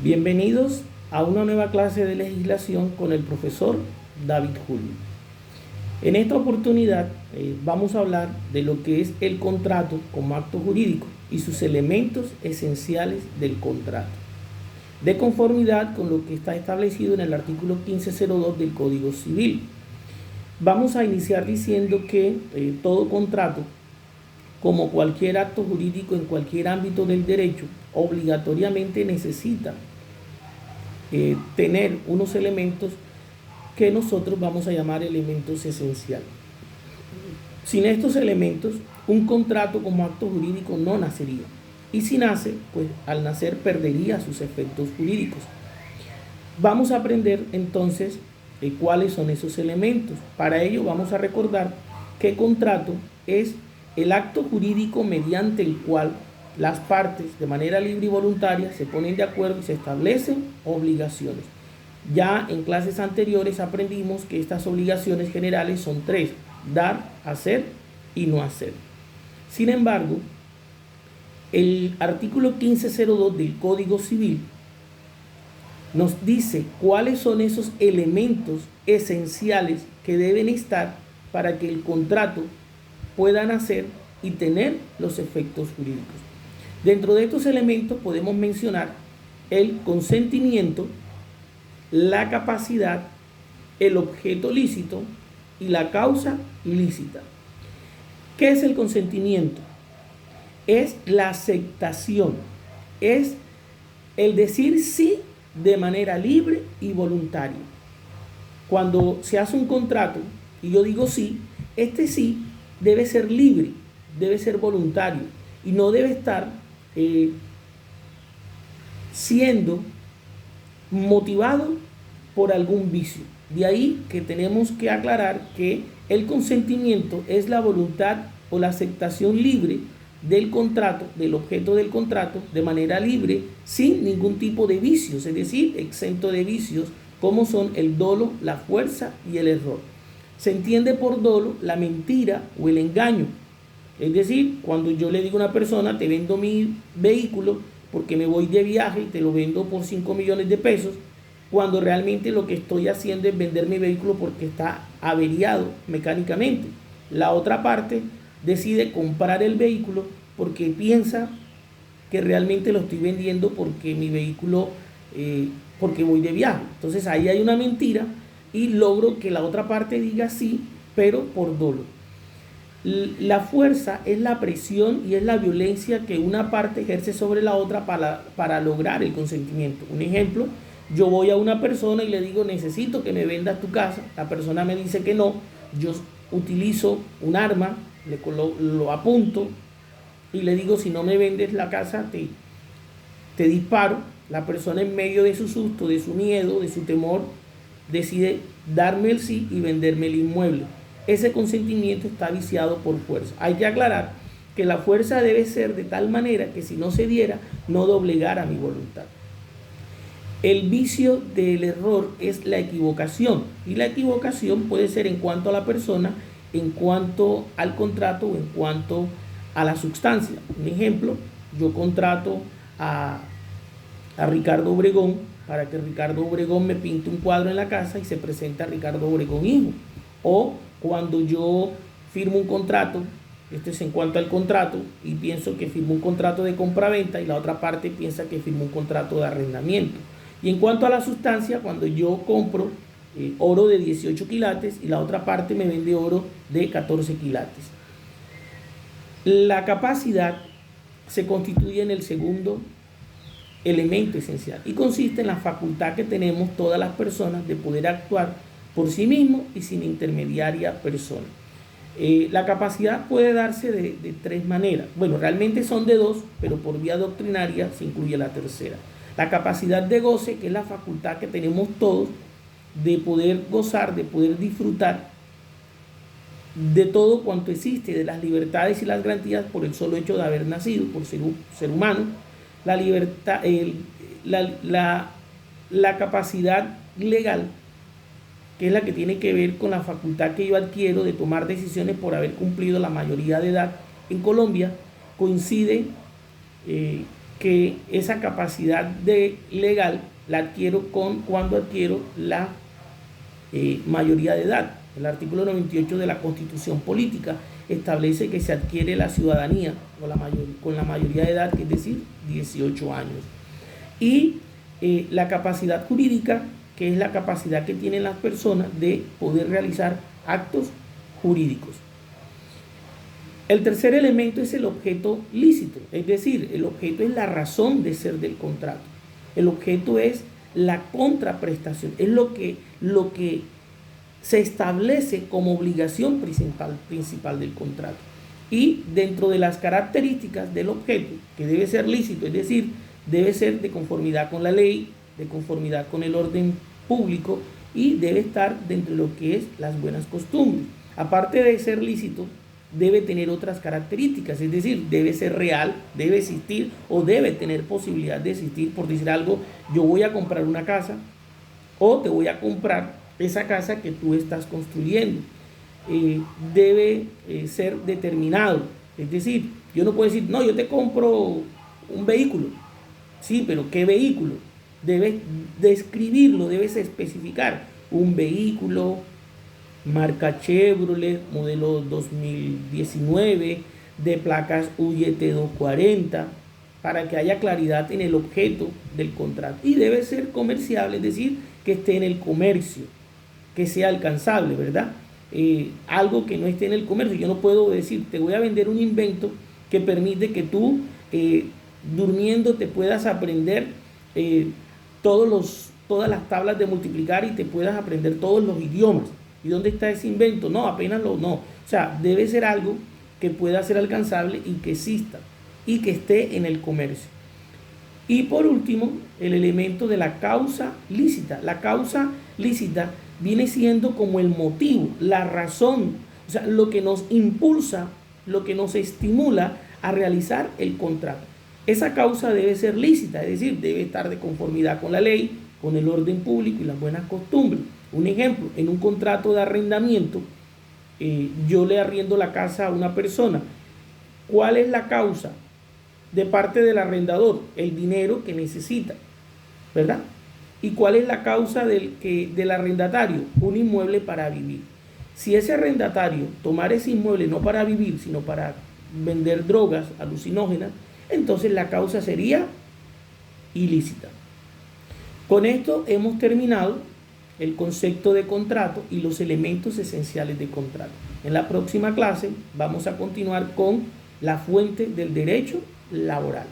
Bienvenidos a una nueva clase de legislación con el profesor David Julio. En esta oportunidad vamos a hablar de lo que es el contrato como acto jurídico y sus elementos esenciales del contrato, de conformidad con lo que está establecido en el artículo 1502 del Código Civil. Vamos a iniciar diciendo que todo contrato, como cualquier acto jurídico en cualquier ámbito del derecho, obligatoriamente necesita tener unos elementos que nosotros vamos a llamar elementos esenciales. Sin estos elementos, un contrato como acto jurídico no nacería. Y si nace, pues al nacer perdería sus efectos jurídicos. Vamos a aprender entonces cuáles son esos elementos. Para ello vamos a recordar que contrato es el acto jurídico mediante el cual las partes de manera libre y voluntaria se ponen de acuerdo y se establecen obligaciones. Ya en clases anteriores aprendimos que estas obligaciones generales son tres: dar, hacer y no hacer. Sin embargo, el artículo 1502 del Código Civil nos dice cuáles son esos elementos esenciales que deben estar para que el contrato pueda nacer y tener los efectos jurídicos. Dentro de estos elementos podemos mencionar el consentimiento, la capacidad, el objeto lícito y la causa lícita. ¿Qué es el consentimiento? Es la aceptación, es el decir sí de manera libre y voluntaria. Cuando se hace un contrato y yo digo sí, este sí debe ser libre, debe ser voluntario y no debe estar siendo motivado por algún vicio. De ahí que tenemos que aclarar que el consentimiento es la voluntad o la aceptación libre del contrato, del objeto del contrato, de manera libre, sin ningún tipo de vicios, es decir, exento de vicios como son el dolo, la fuerza y el error. Se entiende por dolo la mentira o el engaño. Es decir, cuando yo le digo a una persona, te vendo mi vehículo porque me voy de viaje y te lo vendo por 5 millones de pesos, cuando realmente lo que estoy haciendo es vender mi vehículo porque está averiado mecánicamente. La otra parte decide comprar el vehículo porque piensa que realmente lo estoy vendiendo porque mi vehículo, porque voy de viaje. Entonces ahí hay una mentira y logro que la otra parte diga sí, pero por dolo. La fuerza es la presión y es la violencia que una parte ejerce sobre la otra para lograr el consentimiento. Un ejemplo, yo voy a una persona y le digo, necesito que me vendas tu casa. La persona me dice que no. Yo utilizo un arma, lo apunto y le digo, si no me vendes la casa, te disparo. La persona, en medio de su susto, de su miedo, de su temor, decide darme el sí y venderme el inmueble. Ese consentimiento está viciado por fuerza. Hay que aclarar que la fuerza debe ser de tal manera que si no se diera, no doblegara mi voluntad. El vicio del error es la equivocación, y la equivocación puede ser en cuanto a la persona, en cuanto al contrato o en cuanto a la sustancia. Un ejemplo, yo contrato a Ricardo Obregón para que Ricardo Obregón me pinte un cuadro en la casa y se presenta Ricardo Obregón hijo. O cuando yo firmo un contrato, esto es en cuanto al contrato, y pienso que firmo un contrato de compra-venta y la otra parte piensa que firmo un contrato de arrendamiento. Y en cuanto a la sustancia, cuando yo compro oro de 18 quilates y la otra parte me vende oro de 14 quilates. La capacidad se constituye en el segundo elemento esencial y consiste en la facultad que tenemos todas las personas de poder actuar por sí mismo y sin intermediaria persona. La capacidad puede darse de tres maneras. Bueno, realmente son de dos, pero por vía doctrinaria se incluye la tercera. La capacidad de goce, que es la facultad que tenemos todos de poder gozar, de poder disfrutar de todo cuanto existe, de las libertades y las garantías por el solo hecho de haber nacido, por ser un ser humano. La libertad, la capacidad legal, que es la que tiene que ver con la facultad que yo adquiero de tomar decisiones por haber cumplido la mayoría de edad. En Colombia coincide que esa capacidad legal la adquiero cuando adquiero la mayoría de edad. El artículo 98 de la Constitución Política establece que se adquiere la ciudadanía con la mayoría de edad, que es decir, 18 años. Y la capacidad jurídica, que es la capacidad que tienen las personas de poder realizar actos jurídicos. El tercer elemento es el objeto lícito, es decir, el objeto es la razón de ser del contrato. El objeto es la contraprestación, es lo que se establece como obligación principal del contrato. Y dentro de las características del objeto, que debe ser lícito, es decir, debe ser de conformidad con la ley, de conformidad con el orden público y debe estar dentro de lo que es las buenas costumbres. Aparte de ser lícito, debe tener otras características, es decir, debe ser real, debe existir o debe tener posibilidad de existir. Por decir algo, yo voy a comprar una casa o te voy a comprar esa casa que tú estás construyendo. Debe ser determinado, es decir, yo no puedo decir, no, yo te compro un vehículo. Sí, pero ¿qué vehículo? Debes describirlo, debes especificar un vehículo marca Chevrolet, modelo 2019, de placas UYT 240, para que haya claridad en el objeto del contrato. Y debe ser comerciable, es decir, que esté en el comercio, que sea alcanzable, ¿verdad? Algo que no esté en el comercio. Yo no puedo decir, te voy a vender un invento que permite que tú, durmiendo, te puedas aprender todas las tablas de multiplicar y te puedas aprender todos los idiomas. ¿Y dónde está ese invento? No, no. O sea, debe ser algo que pueda ser alcanzable y que exista y que esté en el comercio. Y por último, el elemento de la causa lícita. La causa lícita viene siendo como el motivo, la razón, o sea, lo que nos impulsa, lo que nos estimula a realizar el contrato. Esa causa debe ser lícita, es decir, debe estar de conformidad con la ley, con el orden público y las buenas costumbres. Un ejemplo, en un contrato de arrendamiento, yo le arriendo la casa a una persona. ¿Cuál es la causa de parte del arrendador? El dinero que necesita, ¿verdad? ¿Y cuál es la causa del arrendatario? Un inmueble para vivir. Si ese arrendatario tomara ese inmueble no para vivir, sino para vender drogas alucinógenas, entonces la causa sería ilícita. Con esto hemos terminado el concepto de contrato y los elementos esenciales de contrato. En la próxima clase vamos a continuar con la fuente del derecho laboral.